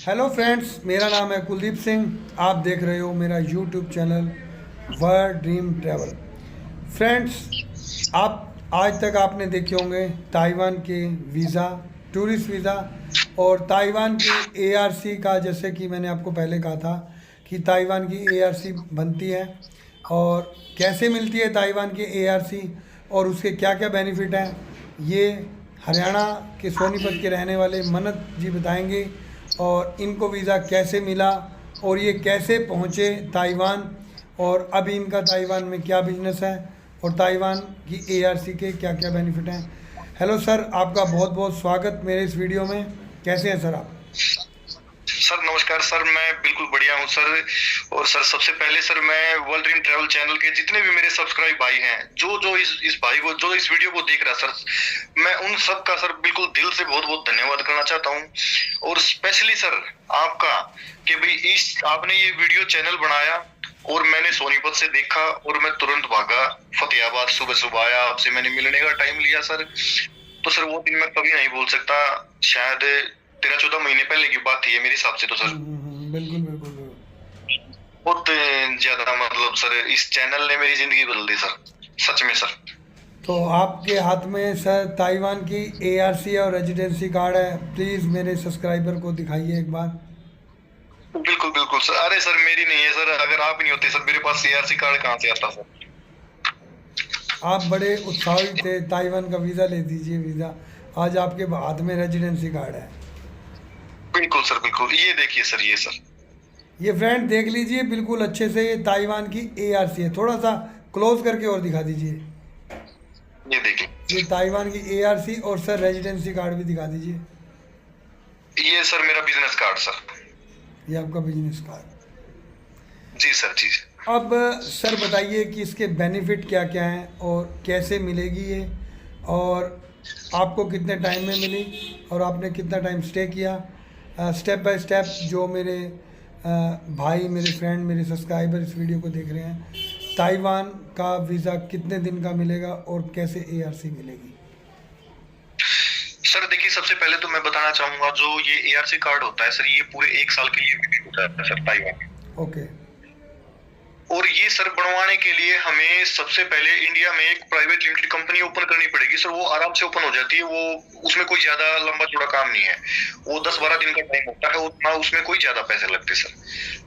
Hello friends, मेरा नाम है कुलदीप सिंह। आप देख रहे हो मेरा YouTube channel world dream travel. Friends, आप आज तक आपने देखे होंगे ताइवान के वीज़ा, टूरिस्ट वीज़ा और ताइवान की एआरसी का। जैसे कि मैंने आपको पहले कहा था कि ताइवान की एआरसी बनती है और कैसे मिलती है ताइवान की एआरसी और उसके क्या क्या बेनिफिट हैं, ये हरियाणा के सोनीपत के रहने वाले मन्नत जी बताएंगे। और इनको वीज़ा कैसे मिला और ये कैसे पहुँचे ताइवान, और अभी इनका ताइवान में क्या बिजनेस है और ताइवान की एआरसी के क्या क्या बेनिफिट हैं। हेलो सर, आपका बहुत बहुत स्वागत मेरे इस वीडियो में। कैसे हैं सर आप? सर नमस्कार सर, मैं बिल्कुल बढ़िया हूँ सर। और सर सबसे पहले सर मैं वर्ल्ड ड्रीम ट्रैवल चैनल के जितने भी मेरे सब्सक्राइब भाई हैं, जो जो इस भाई को जो इस वीडियो को देख रहा सर, मैं उन सब का सर बिल्कुल दिल से बहुत बहुत धन्यवाद करना चाहता हूँ। और स्पेशली सर आपका कि भाई इस आपने ये वीडियो चैनल बनाया और मैंने सोनीपत से देखा और मैं तुरंत भागा फतेहाबाद। सुबह सुबह आया, आपसे मैंने मिलने का टाइम लिया सर। तो सर वो दिन मैं कभी नहीं भूल सकता। शायद 13-14 महीने पहले की बात थी ये मेरे हिसाब से। तो सर बिल्कुल बिल्कुल बिल्कुल। बहुत ज्यादा मतलब सर इस चैनल ने मेरी जिंदगी बदल दी सर, सच में सर। तो आपके हाथ में सर ताइवान की एआरसी और रेजिडेंसी कार्ड है। प्लीज़ मेरे सब्सक्राइबर को दिखाइए एक बार। बिल्कुल बिल्कुल सर। अरे सर मेरी नहीं है सर, अगर आप नहीं होते सर मेरे पास सीआरसी कार्ड कहाँ से आता सर। आप बड़े उत्साहित थे, ताइवान का वीज़ा ले दीजिए वीज़ा। आज आपके हाथ में रेजिडेंसी कार्ड है। बिल्कुल सर बिल्कुल, ये देखिए सर, ये सर ये फ्रेंड देख लीजिए बिल्कुल अच्छे से, ये ताइवान की एआरसी है। थोड़ा सा क्लोज करके और दिखा दीजिए। ये देखिए, ये ताइवान की एआरसी और सर रेजिडेंसी कार्ड भी दिखा दीजिए। ये सर मेरा बिजनेस कार्ड सर। ये आपका बिजनेस कार्ड। जी सर, जी। अब सर बताइए कि इसके बेनिफिट क्या क्या हैं और कैसे मिलेगी ये, और आपको कितने टाइम में मिली और आपने कितना टाइम स्टे किया। स्टेप बाय स्टेप जो मेरे भाई, मेरे फ्रेंड, मेरे सब्सक्राइबर इस वीडियो को देख रहे हैं, ताइवान का वीज़ा कितने दिन का मिलेगा और कैसे एआरसी मिलेगी। सर देखिए, सबसे पहले तो मैं बताना चाहूंगा जो ये एआरसी कार्ड होता है सर, ये पूरे 1 साल के लिए वैलिड होता है सर ताइवान। ओके। और ये सर बनवाने के लिए हमें सबसे पहले इंडिया में एक प्राइवेट लिमिटेड कंपनी ओपन करनी पड़ेगी सर। वो आराम से ओपन हो जाती है, वो उसमें कोई ज्यादा लंबा चौड़ा काम नहीं है। वो 10-12 दिन का टाइम होता है, उतना उसमें कोई ज्यादा पैसे लगते सर।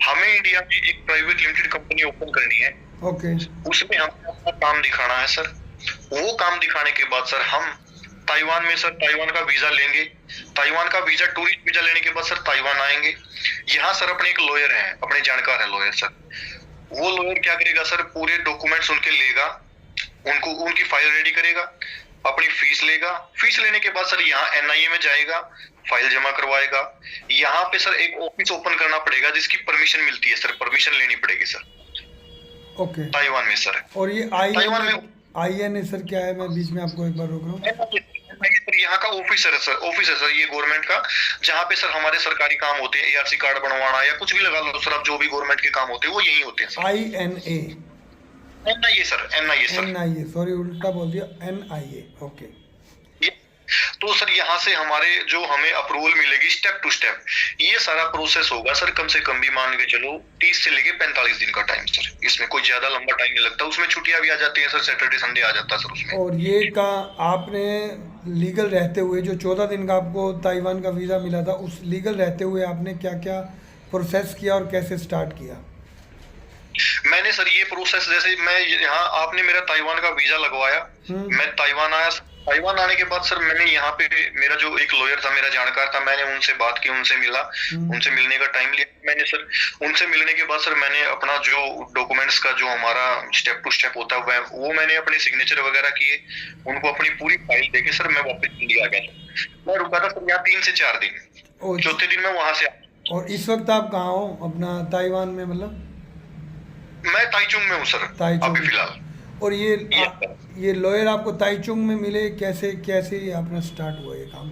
हमें इंडिया में एक प्राइवेट लिमिटेड कंपनी ओपन करनी है। ओके। उसमें हमें अपना काम दिखाना है सर। वो काम दिखाने के बाद सर हम ताइवान में सर ताइवान का वीजा लेंगे। ताइवान का वीजा, टूरिस्ट वीजा लेने के बाद सर ताइवान आएंगे। यहाँ सर अपने एक लॉयर हैं, अपने जानकार है लॉयर सर। वो लॉयर क्या करेगा सर, पूरे डॉक्यूमेंट्स उनके लेगा, उनको उनकी फाइल रेडी करेगा, अपनी फीस लेगा। फीस लेने के बाद सर यहाँ एनआईए में जाएगा, फाइल जमा करवाएगा। यहाँ पे सर एक ऑफिस ओपन करना पड़ेगा जिसकी परमिशन मिलती है सर, परमिशन लेनी पड़ेगी सर। ओके। ताइवान में सर। और ये ताइवान में आईएनए सर क्या है? मैं बीच में आपको एक बार रोक रहा हूँ। सर यहाँ का ऑफिसर है सर, ऑफिस है सर ये गवर्नमेंट का, जहाँ पे सर हमारे सरकारी काम होते हैं, एआरसी कार्ड बनवाना या कुछ भी लगा लो सर, अब जो भी गवर्नमेंट के काम होते हैं वो यही होते हैं sir. INA। NIA sir, NIA sir. NIA, sorry उल्टा बोल दिया, NIA। ओके। तो सर यहाँ से हमारे जो हमें अप्रूवल मिलेगी स्टेप टू स्टेप, ये सारा प्रोसेस होगा सर। कम से कम भी मान के चलो 30 से लेके 45 दिन का टाइम सर। इसमें कोई ज्यादा लंबा टाइम नहीं लगता। उसमें छुट्टियां भी आ जाती हैं सर, सैटरडे संडे आ जाता है सर उसमें। और ये का आपने लीगल रहते हुए जो 14 दिन का आपको ताइवान का वीज़ा मिला था, उस लीगल रहते हुए आपने क्या क्या प्रोसेस किया और कैसे स्टार्ट किया? मैंने सर ये प्रोसेस, जैसे मैं यहाँ आपने मेरा ताइवान का वीजा लगवाया, मैं ताइवान आया। ताइवान आने के बाद सर मैंने यहाँ पे मेरा जो एक लॉयर था, मेरा जानकार था, मैंने उनसे बात की, उनसे मिला, उनसे मिलने का टाइम लिया मैंने सर। उनसे मिलने के बाद सर मैंने अपना जो डॉक्यूमेंट्स का जो हमारा स्टेप टू स्टेप होता है वो मैंने अपने सिग्नेचर वगैरह किए, उनको अपनी पूरी फाइल देके सर मैं वापस इंडिया आ गया। मैं रुका था सर यहाँ 3 से 4 दिन। चौथे दिन मैं वहां से। और इस वक्त आप कहाँ हो अपना ताइवान में? मतलब मैं ताइचुंग में हूँ सर अभी फिलहाल। और ये लॉयर आपको ताइचुंग में मिले कैसे? कैसे अपना स्टार्ट हुआ ये काम?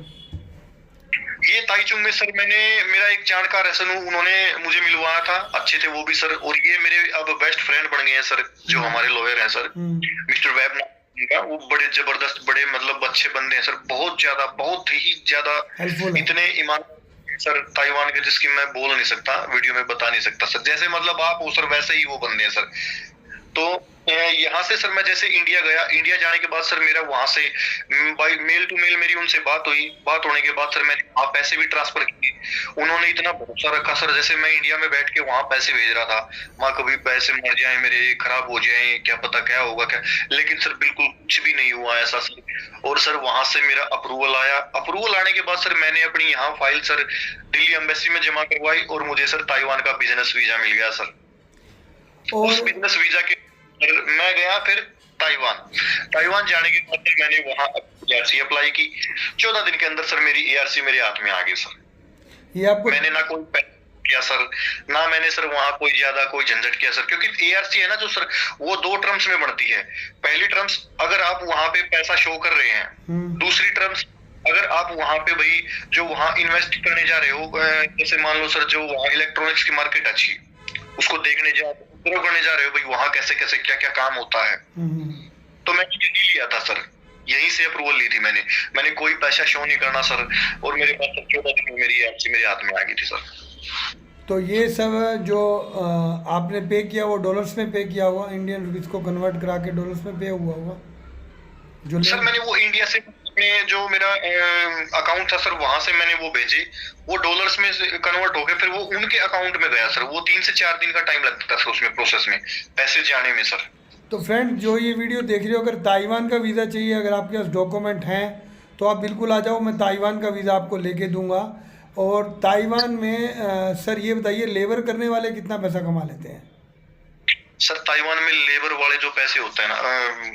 ये ताइचुंग में सर मैंने, मेरा एक जानकार है सर, उन्होंने मुझे मिलवाया था, अच्छे थे वो भी सर। और ये मेरे अब बेस्ट फ्रेंड बन गए हैं सर, जो हमारे लॉयर हैं सर, मिस्टर वेब का। वो बड़े जबरदस्त, बड़े मतलब अच्छे बंदे हैं सर, बहुत ही ज्यादा इतने ईमान सर ताइवान के जिसकी मैं बोल नहीं सकता, वीडियो में बता नहीं सकता सर। जैसे मतलब आप हो सर, वैसे ही वो बंदे हैं सर। तो यहाँ से सर मैं जैसे इंडिया गया, इंडिया जाने के बाद सर मेरा वहां से बाई मेल टू मेल मेरी उनसे बात हुई। बात होने के बाद सर मैंने वहाँ पैसे भी ट्रांसफर किए। उन्होंने इतना भरोसा रखा सर, जैसे मैं इंडिया में बैठ के वहां पैसे भेज रहा था, वहां कभी पैसे मर जाए मेरे, खराब हो जाए, क्या पता क्या होगा क्या। लेकिन सर बिल्कुल कुछ भी नहीं हुआ ऐसा सर। और सर वहां से मेरा अप्रूवल आया। अप्रूवल आने के बाद सर मैंने अपनी यहाँ फाइल सर दिल्ली एम्बेसी में जमा करवाई और मुझे सर ताइवान का बिजनेस वीजा मिल गया सर। उस बिजनेस वीजा के मैं गया फिर ताइवान जाने के बाद मैंने वहां एआरसी अप्लाई की। 14 दिन के अंदर सर मेरी एआरसी मेरे हाथ में आ गई सर। ये आपको मैंने ना कोई किया सर, ना मैंने सर वहां कोई ज्यादा कोई झंझट किया सर। क्योंकि एआरसी है ना जो सर, वो 2 टर्म्स में बढ़ती है। पहली टर्म्स अगर आप वहां पे पैसा शो कर रहे हैं, दूसरी टर्म्स अगर आप वहां पे भाई जो वहां इन्वेस्ट करने जा रहे हो, जैसे मान लो सर जो वहां इलेक्ट्रॉनिक्स की मार्केट अच्छी, उसको देखने करने जा रहे हो भाई, वहां कैसे कैसे क्या क्या काम होता है। तो मैंने यही लिया था सर, यहीं से अप्रूवल ली थी मैंने कोई पैसा शो नहीं करना सर। और मेरे पास 14 दिन में मेरी एआरसी मेरे हाथ में आ गई थी सर। तो ये सब जो आपने पे किया वो डॉलर्स में पे किया होगा, इंडियन रुपीस को कन्वर्ट करा के डॉलर्स में पे हुआ होगा जो सर मैंने वो इंडिया से जो मेरा अकाउंट था सर, वहां से मैंने वो भेजे, वो डॉलर्स में कन्वर्ट हो गए, फिर वो उनके अकाउंट में गया सर। वो 3 से 4 दिन का टाइम लगता था उसमें प्रोसेस में, पैसे जाने में सर। तो फ्रेंड जो ये वीडियो देख रहे हो, अगर ताइवान का वीज़ा चाहिए, अगर आपके पास डॉक्यूमेंट हैं तो आप बिल्कुल आ जाओ, मैं ताइवान का वीज़ा आपको लेके दूंगा। और ताइवान में सर ये बताइए, लेबर करने वाले कितना पैसा कमा लेते हैं? सर ताइवान में लेबर वाले जो पैसे होते हैं ना,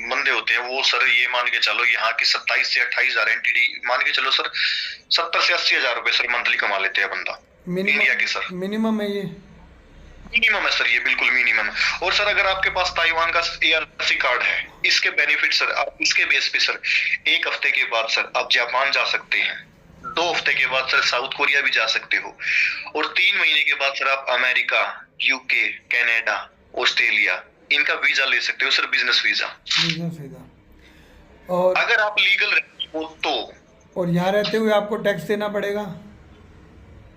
बंदे होते हैं, वो सर ये मान के चलो यहाँ की 27 से 28 हजार एनटीडी मान के चलो सर, 70 से 80 हजार रुपए सर मंथली कमा लेते हैं बंदा इंडिया के सर। मिनिमम है ये? मिनिमम है सर, ये बिल्कुल मिनिमम है। और सर अगर आपके पास ताइवान का एआरसी कार्ड है, इसके बेनिफिट सर, आप इसके बेस पे सर 1 हफ्ते के बाद सर आप जापान जा सकते हैं, 2 हफ्ते के बाद सर साउथ कोरिया भी जा सकते हो, और 3 महीने के बाद सर आप अमेरिका, यूके, कनाडा, ऑस्ट्रेलिया इनका वीजा ले सकते हो सर, बिजनेस वीजा। और अगर आप लीगल रहते हो तो। और यहाँ रहते हुए आपको टैक्स देना पड़ेगा?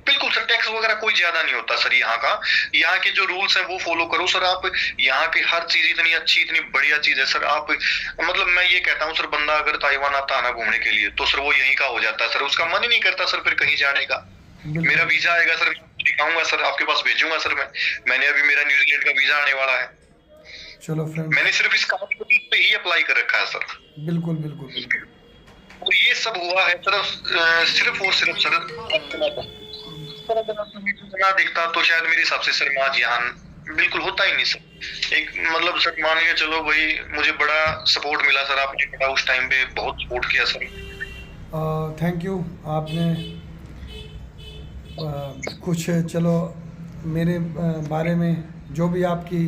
बिल्कुल सर, टैक्स वगैरह कोई ज्यादा नहीं होता सर यहाँ का। यहाँ के जो रूल्स हैं वो फॉलो करो सर आप। यहाँ की हर चीज इतनी अच्छी, इतनी बढ़िया चीज है सर। आप मतलब मैं ये कहता हूँ सर, बंदा अगर ताइवान आता है ना घूमने के लिए, तो सर वो यहीं का हो जाता है सर, उसका मन ही नहीं करता सर फिर कहीं जाने का। मेरा वीजा आएगा सर, दिखाऊंगा सर, आपके पास भेजूंगा सर। मैंने अभी मेरा न्यूजीलैंड का वीजा आने वाला है। चलो फ्रेंड, मैंने सिर्फ इस काम पे ही अप्लाई कर रखा है सर। बिल्कुल बिल्कुल बिल्कुल। और ये सब हुआ है सर सिर्फ और सिर्फ सर ना दिखता तो शायद मेरे हिसाब से सर मैं आज यहाँ बिल्कुल होता ही नहीं सर। एक मतलब सर मान के चलो भाई, मुझे बड़ा सपोर्ट मिला सर, आपने बड़ा उस टाइम पे बहुत सपोर्ट किया सर। Thank you. आपने कुछ चलो मेरे बारे में जो भी आपकी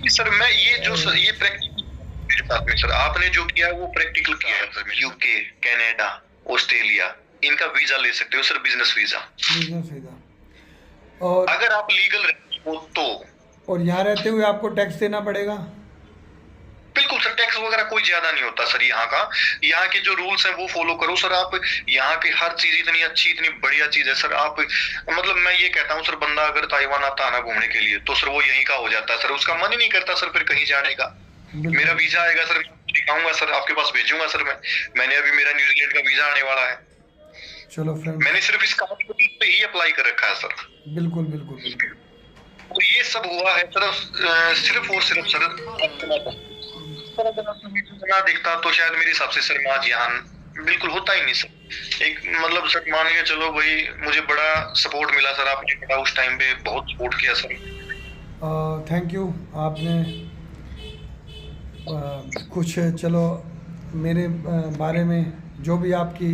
सर, मैं ये जो सर ये प्रैक्टिकल मेरे साथ में सर आपने जो किया वो प्रैक्टिकल किया है सर। यूके, कनाडा, ऑस्ट्रेलिया इनका वीजा ले सकते हो सर, बिजनेस वीजा। और अगर आप लीगल रहते हो तो। और यहाँ रहते हुए आपको टैक्स देना पड़ेगा? बिल्कुल सर, टैक्स वगैरह कोई ज्यादा नहीं होता सर यहाँ का। यहाँ के जो रूल्स हैं वो फॉलो करो सर आप। यहाँ की हर चीज इतनी अच्छी, इतनी बढ़िया चीज है सर। आप मतलब मैं ये कहता हूँ सर, बंदा अगर ताइवान आता है ना घूमने के लिए, तो सर वो यहीं का हो जाता है सर, उसका मन ही नहीं करता सर फिर कहीं जाने का। मेरा वीजा आएगा सर, दिखाऊंगा सर, आपके पास भेजूंगा सर। मैंने अभी मेरा न्यूजीलैंड का वीजा आने वाला है। चलो फ्रेंड, मैंने सिर्फ इस काम पे ही अप्लाई कर रखा है सर। बिल्कुल बिल्कुल बिल्कुल। और ये सब हुआ है सर सिर्फ और सिर्फ सर ना दिखता तो शायद मेरे हिसाब से सर मैं आज यहाँ बिल्कुल होता ही नहीं सर। एक मतलब सर मान के चलो भाई, मुझे बड़ा सपोर्ट मिला सर, आपने बड़ा उस टाइम पे बहुत सपोर्ट किया सर। Thank you. आपने कुछ चलो मेरे बारे में जो भी आपकी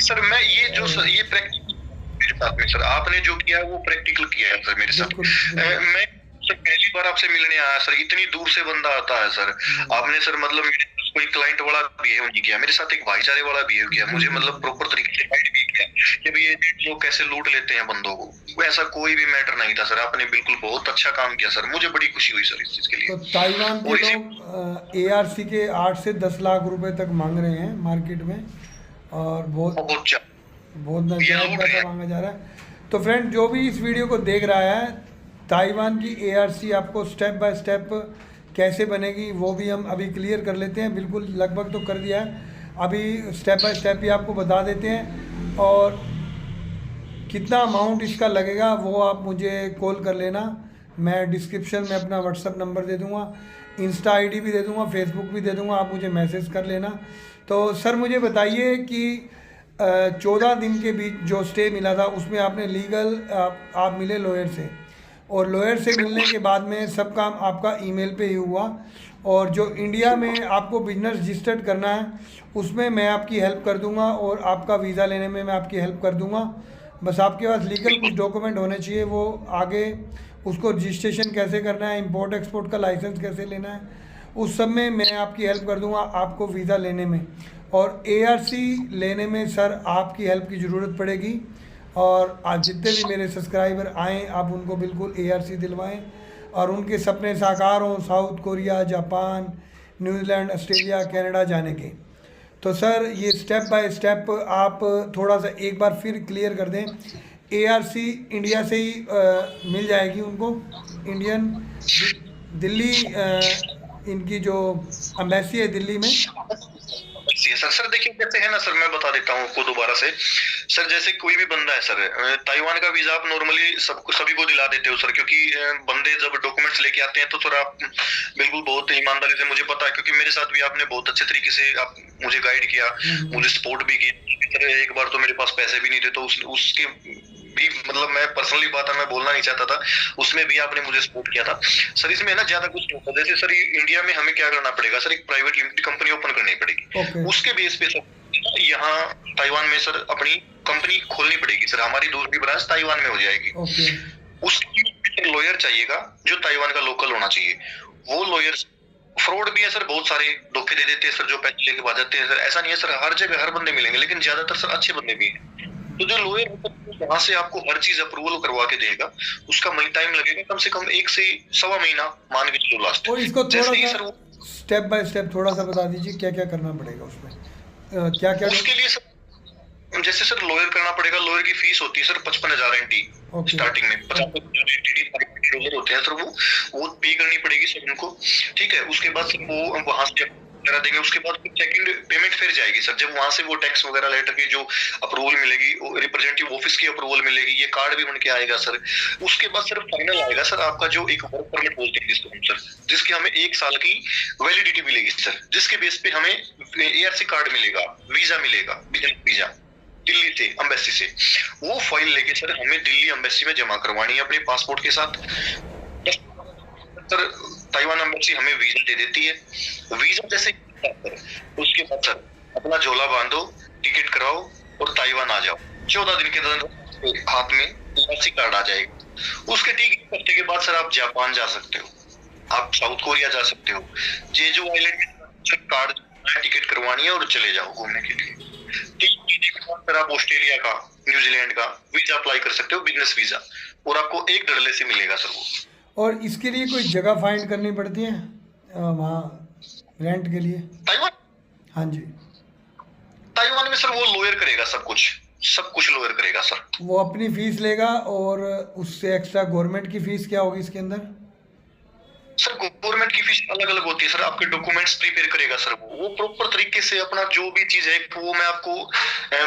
सर मैं ये जो सर ये प्रैक्टिकल मेरे साथ में सर आपने जो किया वो प्रैक्टिकल किया है सर मेरे साथ। मैं सर पहली बार आपसे मिलने आया सर, इतनी दूर से बंदा आता है सर। आपने सर मतलब कोई क्लाइंट वाला बिहेव नहीं किया मेरे साथ, एक भाईचारे वाला बिहेव किया मुझे, मतलब प्रॉपर तरीके से गाइड भी किया कि भाई ये लोग कैसे लूट लेते हैं बंदों को। ऐसा कोई भी मैटर नहीं था सर, आपने बिल्कुल बहुत अच्छा काम किया सर, मुझे बड़ी खुशी हुई सर इस चीज के लिए। तो ताइवान के लोग एआरसी के 8 से 10 लाख रुपए तक मांग रहे हैं मार्केट में, और बहुत बहुत नाजायज पैसा मांगा जा रहा है। तो फ्रेंड, जो भी इस वीडियो को देख रहा है, ताइवान की ARC आपको स्टेप बाय स्टेप कैसे बनेगी वो भी हम अभी क्लियर कर लेते हैं। बिल्कुल लगभग तो कर दिया है, अभी स्टेप बाय स्टेप ही आपको बता देते हैं। और कितना अमाउंट इसका लगेगा वो आप मुझे कॉल कर लेना। मैं डिस्क्रिप्शन में अपना व्हाट्सअप नंबर दे दूँगा, इंस्टा ID भी दे दूँगा, फेसबुक भी दे दूँगा, आप मुझे मैसेज कर लेना। तो सर मुझे बताइए कि 14 दिन के बीच जो स्टे मिला था उसमें आपने लीगल आप मिले लॉयर से, और लॉयर से मिलने के बाद में सब काम आपका ईमेल पे ही हुआ। और जो इंडिया में आपको बिजनेस रजिस्टर्ड करना है उसमें मैं आपकी हेल्प कर दूंगा, और आपका वीज़ा लेने में मैं आपकी हेल्प कर दूंगा। बस आपके पास लीगल कुछ डॉक्यूमेंट होने चाहिए, वो आगे उसको रजिस्ट्रेशन कैसे करना है, इंपोर्ट एक्सपोर्ट का लाइसेंस कैसे लेना है, उस सब में मैं आपकी हेल्प कर दूंगा आपको वीज़ा लेने में। और ARC लेने में सर आपकी हेल्प की ज़रूरत पड़ेगी। और आज जितने भी मेरे सब्सक्राइबर आएँ आप उनको बिल्कुल ARC दिलवाएं और उनके सपने साकार हों south Korea, Japan, New Zealand, Australia, Canada जाने के। तो सर ये स्टेप बाय स्टेप आप थोड़ा सा एक बार फिर क्लियर कर दें। ARC इंडिया से ही मिल जाएगी उनको, इंडियन दिल्ली इनकी जो एम्बेसी है दिल्ली में। सर देखिए कैसे है ना सर, मैं बता देता हूँ आपको दोबारा से। सर जैसे कोई भी बंदा है सर, ताइवान का वीजा आप नॉर्मली सभी को दिला देते हो सर, क्योंकि बंदे जब डॉक्यूमेंट्स लेके आते हैं तो सर आप बिल्कुल बहुत ईमानदारी से, मुझे पता है क्योंकि मेरे साथ भी आपने बहुत अच्छे तरीके से आप मुझे गाइड किया, मुझे सपोर्ट भी किया। एक बार तो मेरे पास पैसे भी नहीं थे, तो उसके भी मतलब मैं पर्सनली बात है, मैं बोलना नहीं चाहता था, उसमें भी आपने मुझे सपोर्ट किया था सर। इसमें ना ज्यादा कुछ नहीं होता। जैसे सर इंडिया में हमें क्या करना पड़ेगा सर, एक प्राइवेट लिमिटेड कंपनी ओपन करनी पड़ेगी। उसके बेस पे सर यहाँ ताइवान में सर अपनी कंपनी खोलनी पड़ेगी सर, हमारी दूसरी ब्रांच ताइवान में हो जाएगी। उसके लॉयर चाहिएगा जो ताइवान का लोकल होना चाहिए। वो लॉयर फ्रॉड भी है सर, बहुत सारे धोखे दे देते हैं सर, जो पैसे लेके भाग जाते हैं सर। ऐसा नहीं है सर हर जगह हर बंदे मिलेंगे, लेकिन ज्यादातर सर अच्छे बंदे भी हैं। तो जो लॉयर वहां से आपको हर चीज अप्रूवल करवा के देगा, उसका टाइम लगेगा कम से कम 1 से 1.25 महीना मान के चलो लास्ट। और इसको थोड़ा सा स्टेप बाय स्टेप थोड़ा सा बता दीजिए क्या क्या करना पड़ेगा उसमें, क्या क्या उसके लिए सर। जैसे सर लॉयर करना पड़ेगा, लॉयर की फीस होती है सर 55,000 NT स्टार्टिंग में। 50,000 होते हैं सर, वो पे करनी पड़ेगी सर उनको, ठीक है। उसके बाद सर वो वहां से करा देंगे, उसके बाद सेकंड पेमेंट फिर जाएगी सर, जब वहां से वो टैक्स वगैरह लेटर की जो अप्रूवल मिलेगी, रिप्रेजेंटेटिव ऑफिस की अप्रूवल मिलेगी, ये कार्ड भी बन के आएगा सर। उसके बाद सर फाइनल आएगा सर आपका जो एक वर्क परमिट बोलते हैं जिसको हम सर, जिसकी हमें 1 साल की वैलिडिटी मिलेगी सर, जिसके बेस पे हमें ARC कार्ड मिलेगा, वीजा मिलेगा, बिजनेस वीजा दिल्ली से एम्बेसी से। वो फाइल लेके सर हमें दिल्ली एम्बेसी में जमा करवानी है अपने पासपोर्ट के साथ। सर ताइवान एम्बेसी हमें वीजा दे देती है। वीजा जैसे उसके बाद सर अपना झोला बांधो, टिकट कराओ और ताइवान आ जाओ। 14 दिन के अंदर हाथ में ARC कार्ड आ जाएगा। उसके ठीक 1 हफ्ते के बाद सर आप जापान जा सकते हो, आप साउथ कोरिया जा सकते हो। जेजू आइलैंड कार्ड टिकट करवानी है और चले जाओ घूमने के लिए। सर आप ऑस्ट्रेलिया का, न्यूजीलैंड का वीजा अप्लाई कर सकते हो, बिजनेस वीजा, और आपको 1 डॉलर से मिलेगा सर वो। और इसके लिए कोई जगह फाइंड करनी पड़ती है वहाँ रेंट के लिए ताइवान? हाँ जी, ताइवान में सर वो लॉयर करेगा सब कुछ लॉयर करेगा सर। वो अपनी फीस लेगा, और उससे एक्स्ट्रा गवर्नमेंट की फीस क्या होगी इसके अंदर? सर गवर्नमेंट की फीस अलग अलग होती है सर, आपके डॉक्यूमेंट्स प्रिपेयर करेगा सर, वो प्रॉपर तरीके से अपना जो भी चीज है वो मैं आपको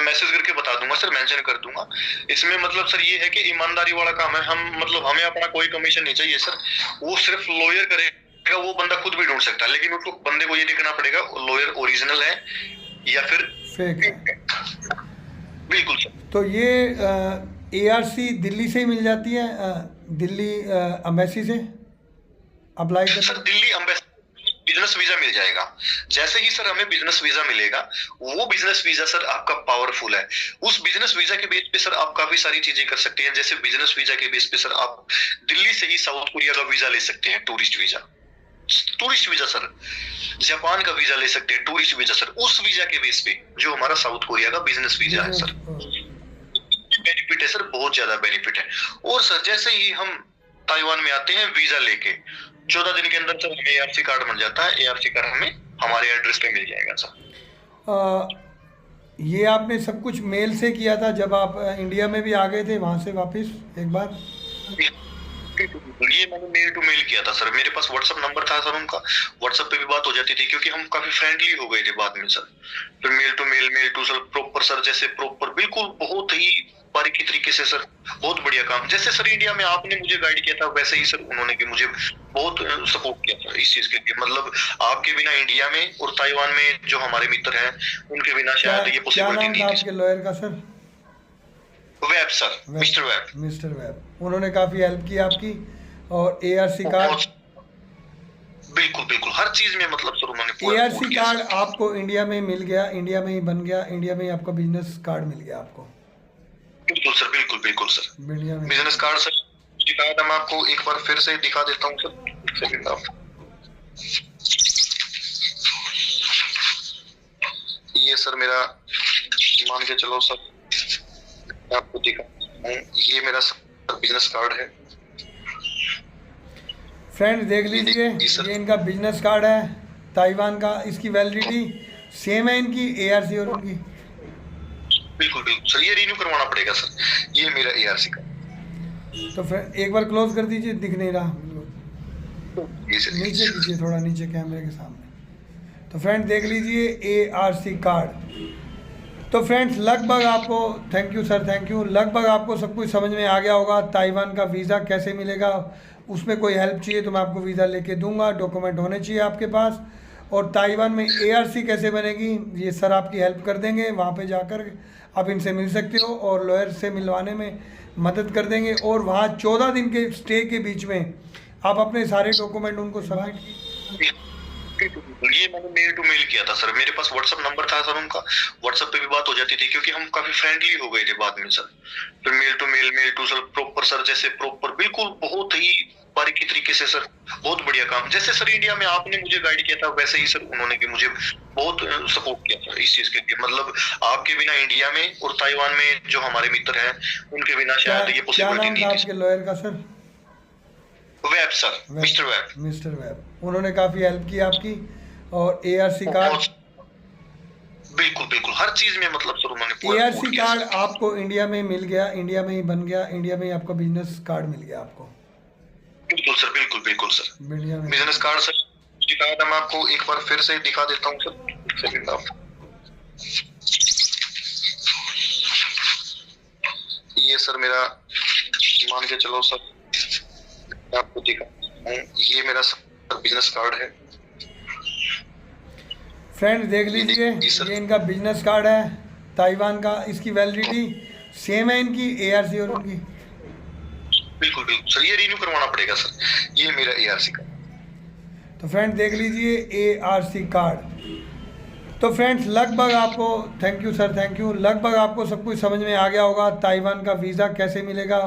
मैसेज करके बता दूंगा सर, मेंशन कर दूंगा। इसमें मतलब सर ये है कि ईमानदारी वाला काम है, हम मतलब हमें अपना कोई कमीशन नहीं चाहिए सर। वो सिर्फ लॉयर करेगा, वो बंदा खुद भी ढूंढ सकता है, लेकिन उसको बंदे को ये देखना पड़ेगा लॉयर ओरिजिनल है या फिर फेक है। बिल्कुल सर। तो ये ARC दिल्ली से ही मिल जाती है, दिल्ली एम्बेसी से अप्लाई कर? Sir Delhi embassy business visa मिल जाएगा। जैसे ही सर हमें बिजनेस वीजा मिलेगा, वो बिजनेस वीजा सर आपका पावरफुल है। उस बिजनेस वीजा के बेस पे सर आप काफी सारी चीजें कर सकते हैं। जैसे बिजनेस वीजा के बेस पे सर आप दिल्ली से ही साउथ कोरिया का वीजा ले सकते हैं, टूरिस्ट वीजा सर, जापान का वीजा ले सकते हैं, टूरिस्ट वीजा सर, उस वीजा के बेस पे जो हमारा साउथ कोरिया का बिजनेस वीजा है सर। बेनिफिट है सर, बहुत ज्यादा बेनिफिट है। और सर जैसे ही हम ताइवान में आते हैं वीजा लेके, 14 दिन के अंदर सर हमें ARC कार्ड बन जाता है। ARC कार्ड हमें हमारे एड्रेस पे मिल जाएगा सर। ये आपने सब कुछ मेल से किया था जब आप इंडिया में भी आ गए थे वहाँ से वापस एक बार? ये मैंने मेल टू मेल किया था सर। मेरे पास व्हाट्सएप नंबर था सर उनका, व्हाट्सएप पे भी बात हो जाती थी क्योंकि हम काफी फ्रेंडली हो गए थे बाद में सर। फिर mail to sir proper sir, जैसे प्रॉपर बिल्कुल बहुत ही बारीकी तरीके से सर, बहुत बढ़िया काम। जैसे सर इंडिया में आपने मुझे गाइड किया था वैसे ही सर उन्होंने भी मुझे बहुत सपोर्ट किया था इस चीज के लिए। मतलब आपके बिना इंडिया में और ताइवान में जो हमारे मित्र हैं उनके बिना शायद ये क्या पॉसिबिलिटी नाम था नहीं थी। आपके लॉयर का sir? Web sir, mister web. Mister web. उन्होंने काफ़ी हेल्प की आपकी। और ARC कार्ड? बिल्कुल बिल्कुल हर चीज में मतलब सर उन्होंने पूरा ARC सपोर्ट किया कार्ड सर। आपको इंडिया में मिल गया, इंडिया में ही बन गया, इंडिया में ही आपका बिजनेस कार्ड मिल गया आपको? बिल्कुल सर, बिल्कुल सर। इंडिया में बिजनेस कार्ड सर दिखाया था, मैं आपको एक बार फिर से दिखा देता हूँ सर। एक सेकंड आप, ये सर मेरा मान के चलो सर, मैं आपको दिखाता हूँ, ये मेरा बिजनेस कार्ड है। फ्रेंड्स देख लीजिए, ये इनका बिजनेस कार्ड है ताइवान का। इसकी वैलिडिटी सेम है इनकी ARC और उनकी? बिल्कुल सर, ये रिन्यू करवाना पड़ेगा सर। ये मेरा ARC का। तो फिर एक बार क्लोज कर दीजिए, दिख नहीं रहा बिल्कुल। ये सर नीचे कीजिए थोड़ा, नीचे कैमरे के सामने। तो फ्रेंड्स देख लीजिए ARC कार्ड। तो फ्रेंड्स लगभग आपको, thank you sir, thank you, लगभग आपको सब कुछ समझ में आ गया होगा। ताइवान का वीज़ा कैसे मिलेगा, उसमें कोई हेल्प चाहिए तो मैं आपको वीज़ा लेके दूंगा, डॉक्यूमेंट होने चाहिए आपके पास। और ताइवान में ARC कैसे बनेगी ये सर आपकी हेल्प कर देंगे। वहाँ पे जाकर आप इनसे मिल सकते हो और लॉयर से मिलवाने में मदद कर देंगे। और वहाँ 14 दिन के स्टे के बीच में आप अपने सारे डॉक्यूमेंट उनको सबमिट। ये मैंने मेल टू मेल किया था सर। मेरे पास व्हाट्सएप नंबर था सर उनका, व्हाट्सएप पे भी बात हो जाती थी क्योंकि हम काफी फ्रेंडली हो गए थे बाद में सर। फिर mail to sir proper sir, जैसे प्रॉपर बिल्कुल बहुत ही बारीकी तरीके से सर, बहुत बढ़िया काम। जैसे सर इंडिया में आपने मुझे गाइड किया था वैसे ही सर उन्होंने भी मुझे बहुत सपोर्ट किया था इस चीज के लिए। मतलब आपके बिना इंडिया में और ताइवान में जो हमारे मित्र हैं उनके बिना शायद ये क्या पॉसिबिलिटी नाम था नहीं थी। आपके लॉयर का sir? Web sir, mister web. Mister web. उन्होंने काफ़ी हेल्प की आपकी। और ARC कार्ड? बिल्कुल हर चीज में मतलब सर उन्होंने पूरा ARC सपोर्ट किया कार्ड सर। आपको इंडिया में मिल गया, इंडिया में ही बन गया, इंडिया में ही आपका बिजनेस कार्ड मिल गया आपको? बिल्कुल सर। इंडिया में बिजनेस कार्ड सर दिखाया था, मैं आपको एक बार फिर से दिखा देता हूँ सर। एक सेकंड आप, ये सर मेरा मान के चलो सर, मैं आपको दिखाता हूँ, ये मेरा बिजनेस कार्ड है। फ्रेंड्स देख लीजिए, ये इनका बिजनेस कार्ड है ताइवान का। इसकी वैलिडिटी सेम है इनकी ARC और उनकी? बिल्कुल सर, ये रिन्यू करवाना पड़ेगा सर। ये मेरा ARC का। तो फ्रेंड्स देख लीजिए ARC कार्ड। तो फ्रेंड्स लगभग आपको, thank you sir, thank you, लगभग आपको सब कुछ समझ में आ गया होगा। ताइवान का वीज़ा कैसे मिलेगा,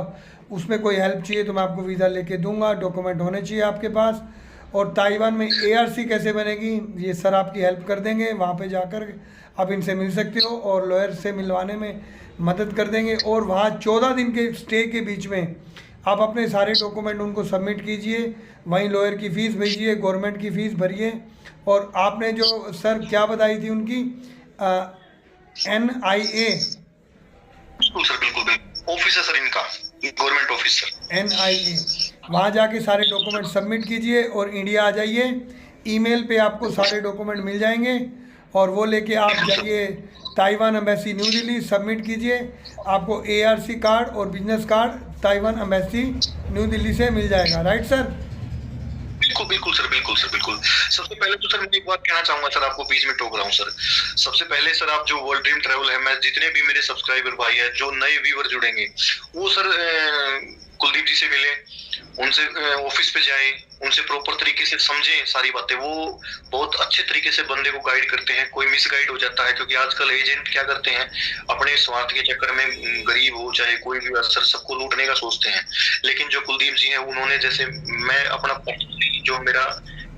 उसमें कोई हेल्प चाहिए तो मैं आपको वीज़ा लेके दूंगा, डॉक्यूमेंट होने चाहिए आपके पास। और ताइवान में ARC कैसे बनेगी ये सर आपकी हेल्प कर देंगे। वहाँ पे जाकर आप इनसे मिल सकते हो और लॉयर से मिलवाने में मदद कर देंगे। और वहाँ 14 दिन के स्टे के बीच में आप अपने सारे डॉक्यूमेंट उनको सबमिट कीजिए, वहीं लॉयर की फ़ीस भेजिए, गवर्नमेंट की फ़ीस भरिए। और आपने जो सर क्या बताई थी उनकी NIA? बिल्कुल ऑफिस है सर इनका, गवर्नमेंट ऑफिस सर, NIA। वहाँ जाके सारे डॉक्यूमेंट सबमिट कीजिए और इंडिया आ जाइए। ईमेल पे आपको सारे डॉक्यूमेंट मिल जाएंगे और वो लेके आप जाइए Taiwan embassy new Delhi, submit कीजिए। आपको ARC कार्ड और business card Taiwan embassy new Delhi से मिल जाएगा। Right sir? बिल्कुल सर। सबसे पहले तो सर मैं एक बात कहना चाहूंगा सर, आपको बीच में टोक रहा हूँ सर। सबसे पहले सर आप जो वर्ल्ड ड्रीम ट्रैवल है, मैं जितने भी मेरे सब्सक्राइबर भाई है जो नए व्यूअर जुड़ेंगे वो सर कुलदीप जी से मिले, उनसे ऑफिस पे जाएं, उनसे प्रॉपर तरीके से समझें सारी बातें। वो बहुत अच्छे तरीके से बंदे को गाइड करते हैं। कोई मिसगाइड हो जाता है क्योंकि आजकल एजेंट क्या करते हैं, अपने स्वार्थ के चक्कर में गरीब हो चाहे कोई भी सर सबको लूटने का सोचते हैं। लेकिन जो कुलदीप जी हैं उन्होंने, जैसे मैं अपना जो मेरा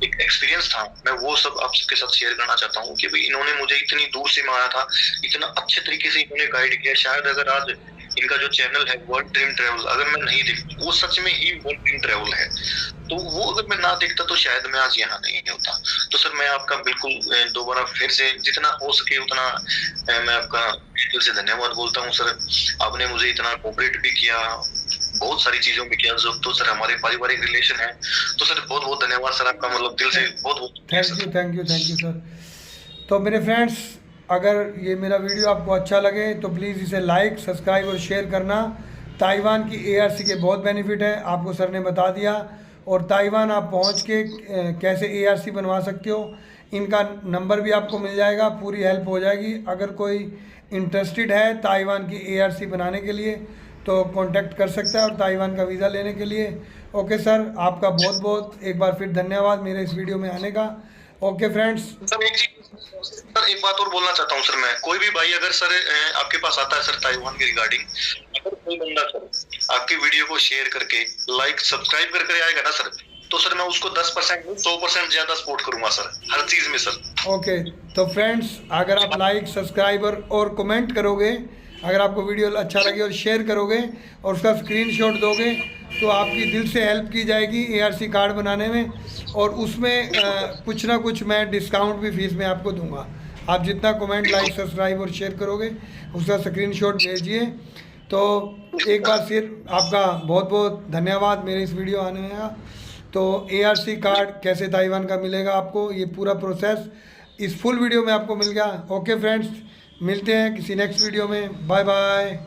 एक एक्सपीरियंस था मैं वो सब आप सबके साथ शेयर करना चाहता हूँ कि भाई इन्होंने मुझे इतनी दूर से मारा था, इतना अच्छे तरीके से इन्होंने गाइड किया। शायद अगर आज इनका जो चैनल है वर्ल्ड ड्रीम ट्रैवल अगर मैं नहीं देख, वो सच में ही वर्ल्ड ड्रीम ट्रैवल है। तो वो अगर मैं ना देखता तो शायद मैं आज यहाँ नहीं होता। तो सर मैं आपका बिल्कुल दोबारा फिर से जितना हो सके उतना मैं आपका दिल से धन्यवाद बोलता हूँ सर। आपने मुझे इतना कोऑपरेट भी किया, बहुत सारी चीजों में किया जो तो सर हमारे पारिवारिक रिलेशन है। तो सर बहुत बहुत धन्यवाद सर आपका, मतलब दिल से बहुत बहुत थैंक यू सर। तो मेरे फ्रेंड्स, अगर ये मेरा वीडियो आपको अच्छा लगे तो प्लीज़ इसे लाइक, सब्सक्राइब और शेयर करना। ताइवान की ARC के बहुत बेनिफिट है, आपको सर ने बता दिया। और ताइवान आप पहुंच के कैसे ARC बनवा सकते हो, इनका नंबर भी आपको मिल जाएगा, पूरी हेल्प हो जाएगी। अगर कोई इंटरेस्टेड है ताइवान की ARC बनाने के लिए तो कांटेक्ट कर सकता है, और ताइवान का वीज़ा लेने के लिए। ओके सर, आपका बहुत बहुत एक बार फिर धन्यवाद मेरे इस वीडियो में आने का। Okay friends. सर एक चीज, सर एक बात और बोलना चाहता हूँ सर मैं, कोई भी भाई अगर सर आपके पास आता है सर ताइवान के रिगार्डिंग, अगर कोई बंदा सर आपकी वीडियो को शेयर करके लाइक सब्सक्राइब करके आएगा ना सर, तो सर मैं उसको 10% 100% ज्यादा सपोर्ट करूंगा सर, हर चीज में सर। ओके, तो फ्रेंड्स, अगर आप लाइक, सब्सक्राइबर और कमेंट करोगे, अगर आपको वीडियो अच्छा लगे और शेयर करोगे और उसका स्क्रीनशॉट दोगे, तो आपकी दिल से हेल्प की जाएगी ARC कार्ड बनाने में। और उसमें कुछ ना कुछ मैं डिस्काउंट भी फीस में आपको दूंगा। आप जितना कमेंट, लाइक, सब्सक्राइब और शेयर करोगे उसका स्क्रीनशॉट भेजिए। तो एक बार फिर आपका बहुत बहुत धन्यवाद मेरे इस वीडियो आने में। तो ARC कार्ड कैसे ताइवान का मिलेगा आपको, ये पूरा प्रोसेस इस फुल वीडियो में आपको मिल गया। ओके फ्रेंड्स, मिलते हैं किसी नेक्स्ट वीडियो में। Bye bye.